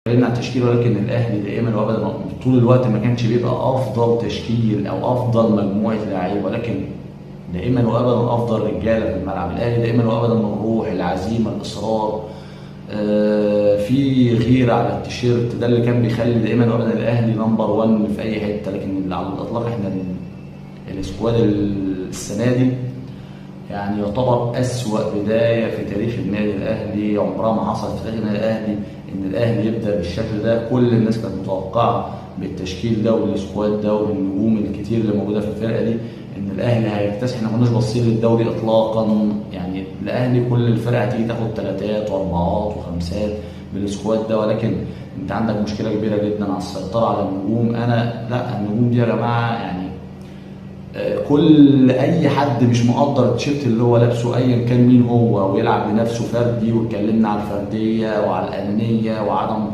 اتكلمنا عن التشكيل، ولكن الاهلي دائما وابدا طول الوقت ما كانش بيبقى افضل تشكيل او افضل مجموعه لعيبه، ولكن دائما وابدا افضل رجاله في الملعب. الاهلي دائما وابدا الروح، العزيمه، الاصرار، في غيره على التيشيرت، ده اللي كان بيخلي دائما وابدا الاهلي نمبر 1 في اي حته. لكن على الاطلاق احنا السكواد السنه دي يعني يعتبر أسوأ بداية في تاريخ النادي الأهلي، عمرها ما حصلت في تاريخ النادي الأهلي إن الأهلي يبدأ بالشكل ده. كل الناس كانت متوقعة بالتشكيل ده والسكواد ده والنجوم الكتير اللي موجودة في الفرقة دي إن الأهلي هيكتسح. إحنا ما كناش باصين للدوري إطلاقا، يعني الأهلي كل الفرق هتيجي تاخد ثلاثات وأربعات وخمسات بالسكواد ده، ولكن أنت عندك مشكلة كبيرة جدا على السيطرة على النجوم. لا، النجوم دي يا جماعة يعني كل اي حد مش مقدر التيشيرت اللي هو لابسه ايا كان مين هو ويلعب بنفسه فردي، واتكلمنا على الفرديه وعلى الانانيه وعدم